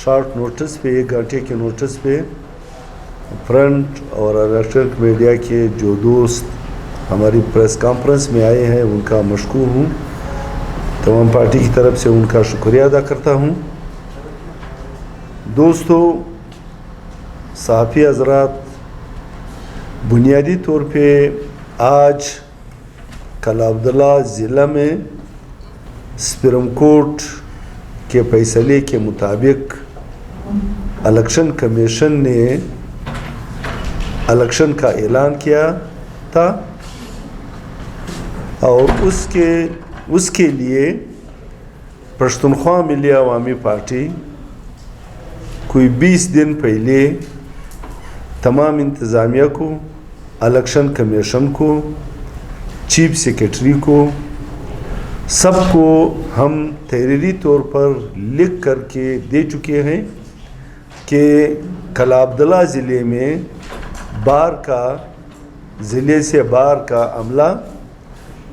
Short notice पे 1 घंटे के नोटिस पे फ्रंट और इलेक्ट्रॉनिक मीडिया के जो दोस्त हमारी प्रेस कॉन्फ्रेंस में आए हैं उनका मशकूर हूँ। तमाम पार्टी की तरफ से उनका शुक्रिया अदा करता हूँ। दोस्तों, सहाफ़ी हज़रात, बुनियादी तौर पे आज कल अब्दुल्ला ज़िला में सुप्रीम कोर्ट के फैसले के मुताबिक इलेक्शन कमीशन ने इलेक्शन का ऐलान किया था और उसके लिए पश्तूनख्वा मिली अवामी पार्टी कोई 20 दिन पहले तमाम इंतज़ामिया को, इलेक्शन कमीशन को, चीफ सेक्रेटरी को, सबको हम तहरीरी तौर पर लिख करके दे चुके हैं कि कल अब्दुल्ला ज़िले में ज़िले से बाहर का अमला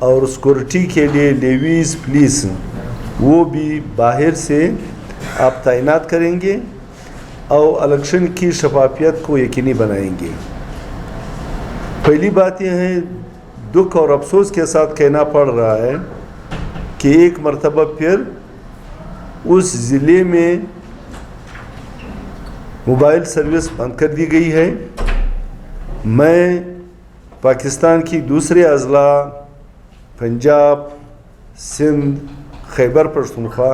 और सिक्योरिटी के लिए लेवीज़ पुलिस वो भी बाहर से आप तैनात करेंगे और इलेक्शन की शफाफियत को यकीनी बनाएंगे। पहली बात यह है, दुख और अफसोस के साथ कहना पड़ रहा है कि एक मरतबा फिर उस ज़िले में मोबाइल सर्विस बंद कर दी गई है। मैं पाकिस्तान की दूसरे अज़ला पंजाब, सिंध, खैबर पख्तूनख्वा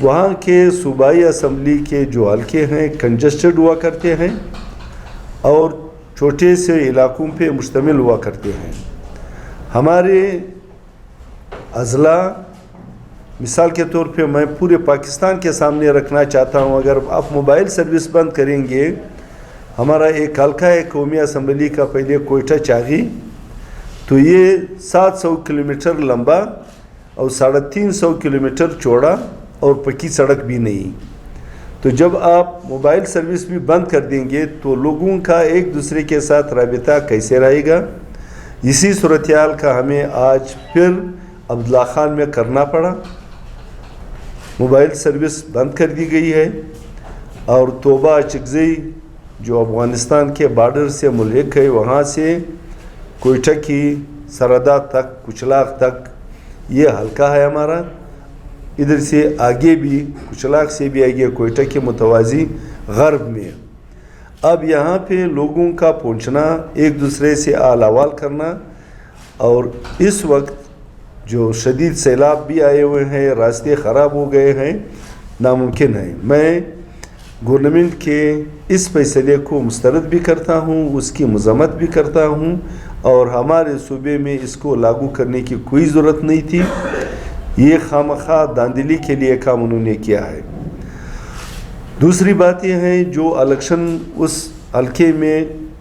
वहाँ के सूबाई असम्बली के जो हल्के हैं कंजस्टेड हुआ करते हैं और छोटे से इलाकों पे मुश्तमिल हुआ करते हैं। हमारे अज़ला मिसाल के तौर पे मैं पूरे पाकिस्तान के सामने रखना चाहता हूँ, अगर आप मोबाइल सर्विस बंद करेंगे, हमारा एक हल्का है कौमी असम्बली का पहले कोयटा चागी, तो ये 700 किलोमीटर लंबा और 350 किलोमीटर चौड़ा और पक्की सड़क भी नहीं। तो जब आप मोबाइल सर्विस भी बंद कर देंगे तो लोगों का एक दूसरे के साथ राबिता कैसे रहेगा? इसी सूरत हाल का हमें आज फिर अब्दुल्ला खान में करना पड़ा। मोबाइल सर्विस बंद कर दी गई है और तोबा चिकज़ई जो अफ़गानिस्तान के बॉर्डर से मुल्क है, वहाँ से कोयटा की सरहदा तक, कुचलाग तक ये हल्का है हमारा। इधर से आगे भी, कुचलाग से भी आगे कोयटा के मुतवाज़ी गर्ब में। अब यहाँ पे लोगों का पहुँचना, एक दूसरे से आल अवाल करना, और इस वक्त जो शदीद सैलाब भी आए हुए हैं, रास्ते ख़राब हो गए हैं, नामुमकिन है। मैं गवर्नमेंट के इस फैसले को मुस्तरद भी करता हूँ, उसकी मज़म्मत भी करता हूँ, और हमारे सूबे में इसको लागू करने की कोई ज़रूरत नहीं थी। ये खामखा दांदली के लिए काम उन्होंने किया है। दूसरी बात यह है, जो इलेक्शन उस हल्के में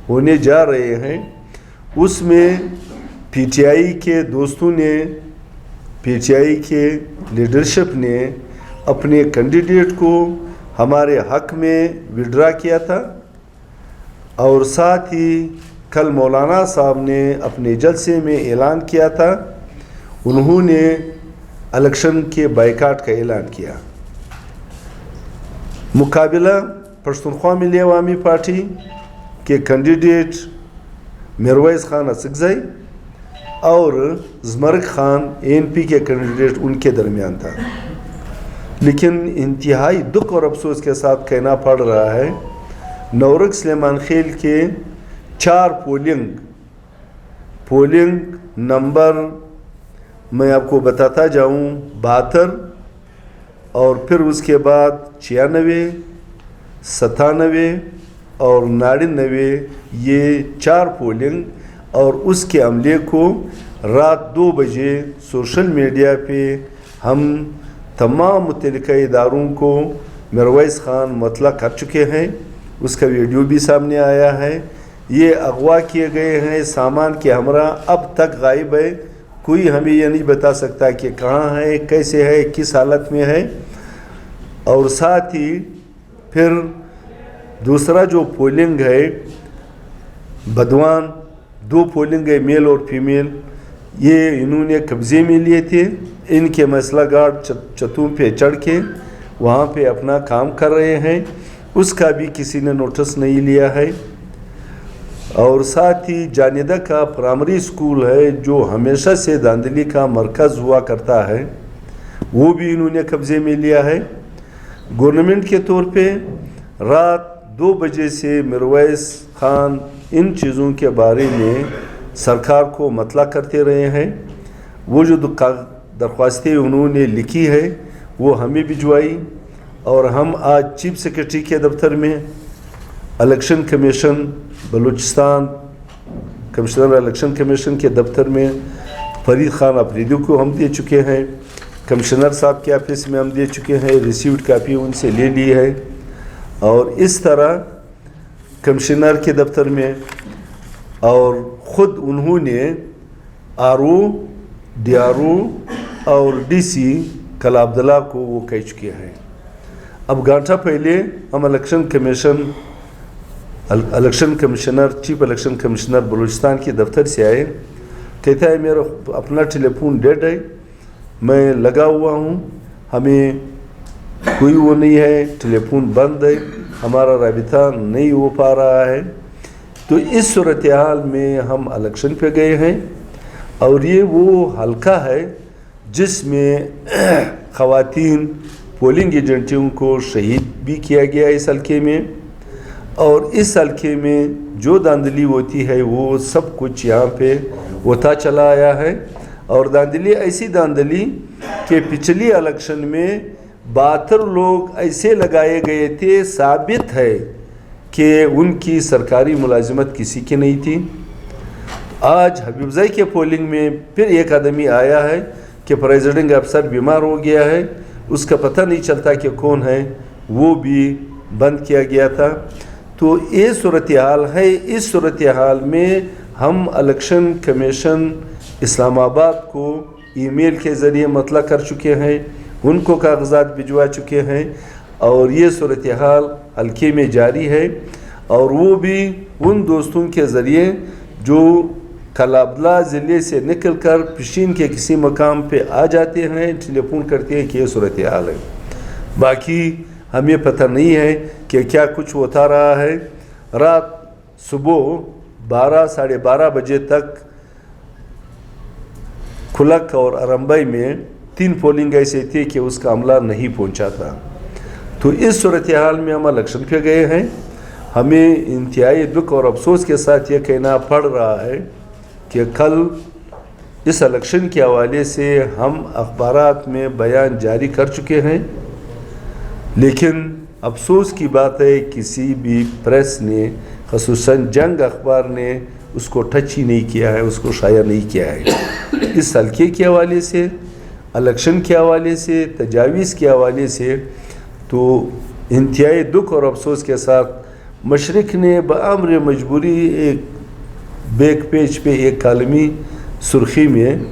होने जा रहे हैं उसमें पीटीआई के दोस्तों ने, पीटीआई के लीडरशिप ने अपने कैंडिडेट को हमारे हक में विड्रा किया था, और साथ ही कल मौलाना साहब ने अपने जलसे में ऐलान किया था, उन्होंने इलेक्शन के बाइकाट का ऐलान किया। मुकाबला पश्तूनख्वा मिली अवामी पार्टी के कैंडिडेट मिरवैस खान असगज़ई और ज़मरक खान एनपी के कैंडिडेट उनके दरमियान था। लेकिन इंतहाई दुख और अफसोस के साथ कहना पड़ रहा है, नौरक सलेमान खेल के 4 पोलिंग नंबर मैं आपको बताता जाऊं, 72 और फिर उसके बाद 96, 97 और 99, ये 4 पोलिंग, और उसके अमले को रात 2 बजे सोशल मीडिया पे हम तमाम मुतल्लिका इदारों को मिरवैस खान मतला कर चुके हैं। उसका वीडियो भी सामने आया है। ये अगवा किए गए हैं, सामान के हमरा अब तक गायब है। कोई हमें ये नहीं बता सकता कि कहाँ है, कैसे है, किस हालत में है। और साथ ही फिर दूसरा जो पोलिंग है बदवान, 2 पोलिंग है मेल और फीमेल, ये इन्होंने कब्ज़े में लिए थे। इनके मसला गार्ड छतों पे चढ़ के वहाँ पे अपना काम कर रहे हैं, उसका भी किसी ने नोटिस नहीं लिया है। और साथ ही जानिदा का प्राइमरी स्कूल है जो हमेशा से धांधली का मरकज़ हुआ करता है, वो भी इन्होंने कब्ज़े में लिया है। गवर्नमेंट के तौर पे रात 2 बजे से मिरवैस खान इन चीज़ों के बारे में सरकार को मतला करते रहे हैं। वो जो दरख्वास्तें उन्होंने लिखी है वो हमें भिजवाई, और हम आज चीफ सेक्रेटरी के दफ्तर में election commission Balochistan commissioner election commission के दफ्तर में फरीद खान अफरीदी को हम दे चुके हैं, कमिश्नर साहब के ऑफिस में हम दे चुके हैं, रिसीव्ड कापी उनसे ले ली है। और इस तरह कमिश्नर के दफ्तर में और ख़ुद उन्होंने आरओ, डीआरओ और डीसी कला अब्दुल्ला को वो कह चुके हैं। अब घंटा पहले हम election commissioner chief election commissioner Balochistan के दफ्तर से आए, कहता है मेरा अपना टेलीफोन डेड है, मैं लगा हुआ हूँ, हमें कोई वो नहीं है, टेलीफोन बंद है, हमारा राबिता नहीं हो पा रहा है। तो इस सूरत हाल में हम इलेक्शन पे गए हैं, और ये वो हल्का है जिसमें ख़वातीन पोलिंग एजेंटों को शहीद भी किया गया इस हल्के में। और इस हल्के में जो धांधली होती है वो सब कुछ यहाँ पे होता चला आया है। और धांधली ऐसी धांधली कि पिछली इलेक्शन में 72 लोग ऐसे लगाए गए थे, साबित है कि उनकी सरकारी मुलाजिमत किसी की नहीं थी। आज हबीबजाई के पोलिंग में फिर एक आदमी आया है कि प्रेसिडेंट अफसर बीमार हो गया है, उसका पता नहीं चलता कि कौन है, वो भी बंद किया गया था। तो ये सूरत हाल है। इस सूरत हाल में हम इलेक्शन कमीशन इस्लामाबाद को ईमेल के ज़रिए मतला कर चुके हैं, उनको कागजात भिजवा चुके हैं, और ये सूरत हाल हल्के में जारी है। और वो भी उन दोस्तों के ज़रिए जो कला अब्दुल्ला ज़िले से निकल कर पिशीन के किसी मकाम पे आ जाते हैं, टेलीफोन करते हैं कि ये सूरत हाल है। बाकी हमें पता नहीं है कि क्या कुछ होता रहा है। रात सुबह 12 साढ़े 12 बजे तक खुलक और अरम्बई में 3 पोलिंग ऐसे थे कि उसका अमला नहीं पहुंचा था। तो इस सूरत हाल में हम इलेक्शन पे गए हैं। हमें इंतहाई दुख और अफसोस के साथ ये कहना पड़ रहा है कि कल इस इलेक्शन के हवाले से हम अखबारात में बयान जारी कर चुके हैं, लेकिन अफसोस की बात है किसी भी प्रेस ने, ख़ुसूसन जंग अखबार ने उसको टच ही नहीं किया है, उसको शाया नहीं किया है। इस हल्के के हवाले से, इलेक्शन के हवाले से, तजावीज़ के हवाले से तो इंतहाई दुख और अफसोस के साथ मशरिक ने बअम्र मजबूरी एक बैक पेज पे एक कालमी सुर्खी में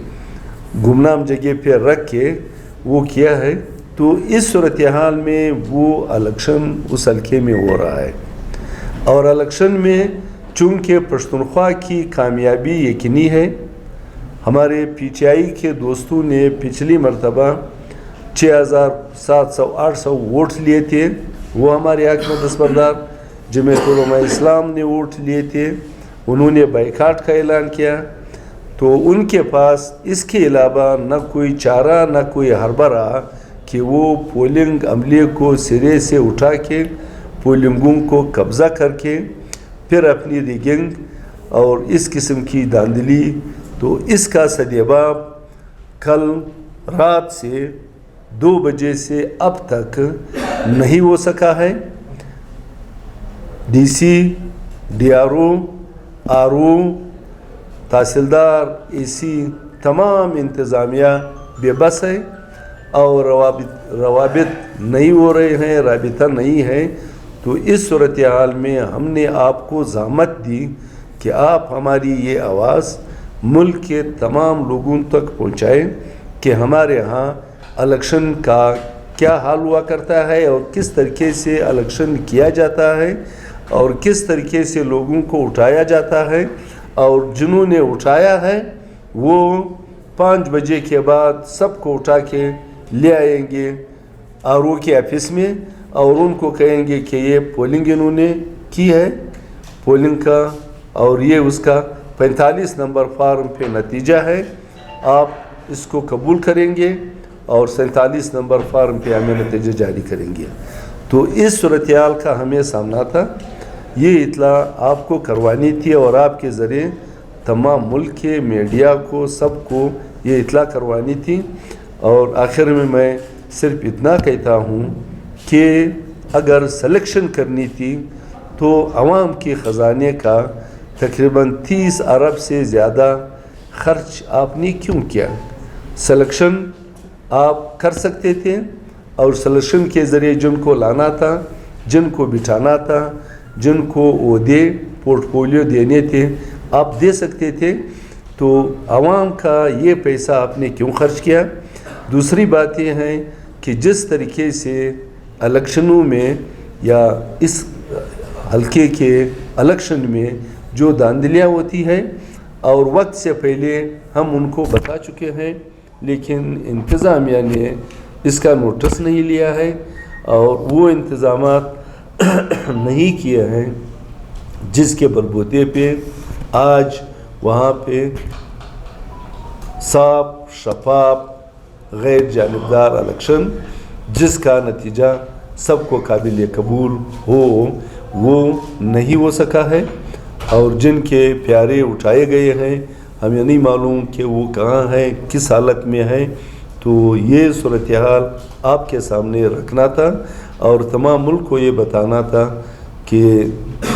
गुमनाम जगह पे रख के वो किया है। तो इस सूरत हाल में वो इलेक्शन उस हल्के में हो रहा है, और इलेक्शन में चूँकि पश्तूनख्वा की कामयाबी यकीनी है, हमारे पीटीआई के दोस्तों ने पिछली मरतबा 6700-800 वोट लिए थे, वो हमारे हक़ में दस्तबरदार जमीयत उलमा इस्लाम ने वोट लिए थे, उन्होंने बाइकाट का ऐलान किया। तो उनके पास इसके अलावा न कोई चारा न कोई हरबरा कि वो पोलिंग अमले को सिरे से उठा के पोलिंगों को कब्ज़ा करके फिर अपनी रिगिंग और इस किस्म की धांधली, तो इसका सद्जवाब कल रात से 2 बजे से अब तक नहीं हो सका है। डीसी, डीआरओ, आरओ, तहसीलदार, एसी तमाम इंतज़ामिया बेबस है और रवाबित नहीं हो रहे हैं, राबिता नहीं है। तो इस सूरत हाल में हमने आपको ज़हमत दी कि आप हमारी ये आवाज़ मुल्क के तमाम लोगों तक पहुँचाएँ कि हमारे यहाँ इलेक्शन का क्या हाल हुआ करता है और किस तरीके से इलेक्शन किया जाता है और किस तरीके से लोगों को उठाया जाता है, और जिन्होंने उठाया है वो 5 बजे के बाद सबको उठा के ले आएंगे RO के ऑफिस में और उनको कहेंगे कि ये पोलिंग इन्होंने की है पोलिंग का और ये उसका 45 नंबर फॉर्म पे नतीजा है, आप इसको कबूल करेंगे और 47 नंबर फॉर्म पे हमें नतीजा जारी करेंगे। तो इस सूरत-ए-हाल का हमें सामना था, ये इत्तला आपको करवानी थी और आपके ज़रिए तमाम मुल्क के मीडिया को सबको ये इत्तला करवानी थी। और आखिर में मैं सिर्फ इतना कहता हूँ कि अगर सिलेक्शन करनी थी तो अवाम के ख़जाने का तकरीबन 30 अरब से ज़्यादा ख़र्च आपने क्यों किया? सिलेक्शन आप कर सकते थे और सिलेक्शन के ज़रिए जिनको लाना था, जिनको बिठाना था, जिनको ओहदे पोर्टफोलियो देने थे आप दे सकते थे। तो आवाम का ये पैसा आपने क्यों खर्च किया? दूसरी बात ये है कि जिस तरीके से इलेक्शनों में या इस हल्के के इलेक्शन में जो धांधलियाँ होती है और वक्त से पहले हम उनको बता चुके हैं, लेकिन इंतज़ामिया ने इसका नोटिस नहीं लिया है और वो इंतज़ामात नहीं किए हैं जिसके बलबूते पे आज वहाँ पे साफ शफाफ गैर जानिबदार इलेक्शन जिसका नतीजा सबको काबिल कबूल हो वो नहीं हो सका है और जिनके प्यारे उठाए गए हैं हमें नहीं मालूम कि वो कहाँ हैं, किस हालत में हैं। तो ये सूरत-ए-हाल आपके सामने रखना था और तमाम मुल्क को ये बताना था कि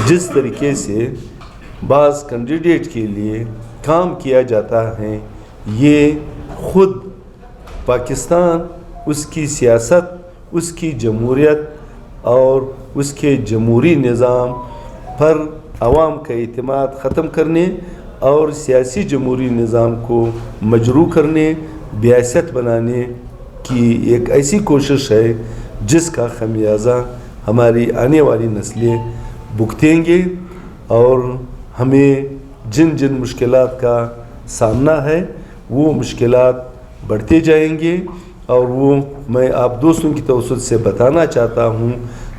जिस तरीके से बाज़ कैंडिडेट के लिए काम किया जाता है, ये ख़ुद पाकिस्तान उसकी सियासत, उसकी जमहूरियत और उसके जमहूरी निज़ाम पर आवाम का एतमाद ख़त्म करने और सियासी जमहूरी निज़ाम को मजरू करने, बियासत बनाने की एक ऐसी कोशिश है जिसका खमियाजा हमारी आने वाली नस्लें भुगतेंगे और हमें जिन जिन मुश्किलात का सामना है वो मुश्किलात बढ़ते जाएंगे। और वो मैं आप दोस्तों की तवज्जो से बताना चाहता हूँ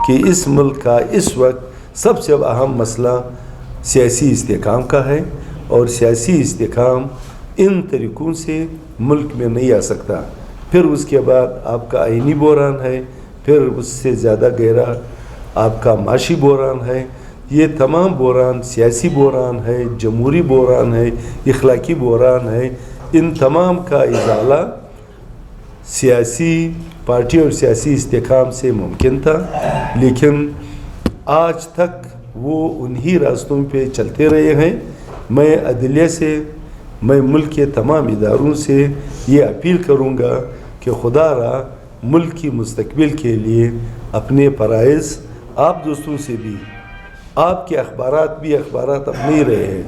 कि इस मुल्क का इस वक्त सबसे अहम मसला सियासी इस्तेहकाम का है और सियासी इस्तेहकाम इन तरीक़ों से मुल्क में नहीं आ सकता। फिर उसके बाद आपका आइनी बहरान है, फिर उससे ज़्यादा गहरा आपका माशी बहरान है। ये तमाम बहरान सियासी बहरान है, जमहूरी बहरान है, इखलाकी बहरान है। इन तमाम का इजाला सियासी पार्टी और सियासी इस्तेहकाम से मुमकिन था, लेकिन आज तक वो उन्हीं रास्तों पे चलते रहे हैं। मैं अदलिया से, मैं मुल्क के तमाम इदारों से ये अपील करूँगा कि खुदारा मुल्क की मुस्तकबिल के लिए अपने फ़राइज़ आप दोस्तों से भी, आपके अखबारात भी अखबारात अब नहीं रहे हैं,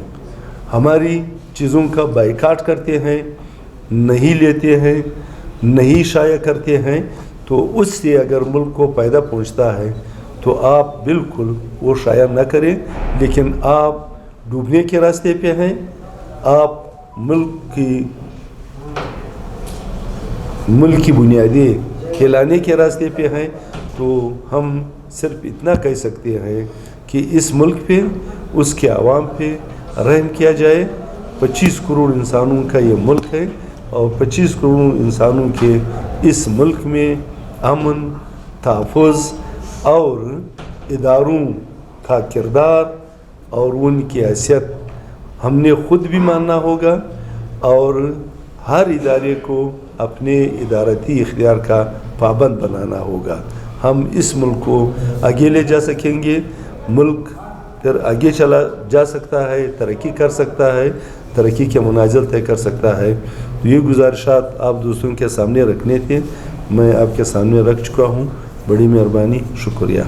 हमारी चीज़ों का बाइकाट करते हैं, नहीं लेते हैं, नहीं शाया करते हैं, तो उससे अगर मुल्क को फ़ायदा पहुंचता है तो आप बिल्कुल वो शाया न करें। लेकिन आप डूबने के रास्ते पे हैं, आप मुल्क की बुनियादें खिलाने के रास्ते पे हैं। तो हम सिर्फ इतना कह सकते हैं कि इस मुल्क पे, उसके आवाम पे रहम किया जाए। 25 करोड़ इंसानों का ये मुल्क है और 25 करोड़ इंसानों के इस मुल्क में अमन, तहफ़्फ़ुज़ और इदारों का किरदार और उनकी हैसियत हमने ख़ुद भी मानना होगा और हर इदारे को अपने इदारती इख्तियार का पाबंद बनाना होगा। हम इस मुल्क को आगे ले जा सकेंगे, मुल्क फिर आगे चला जा सकता है, तरक्की कर सकता है, तरक्की के मनाज़िल तय कर सकता है। तो ये गुजारिशात आप दोस्तों के सामने रखने थे, मैं आपके सामने रख चुका हूँ। बड़ी मेहरबानी, शुक्रिया।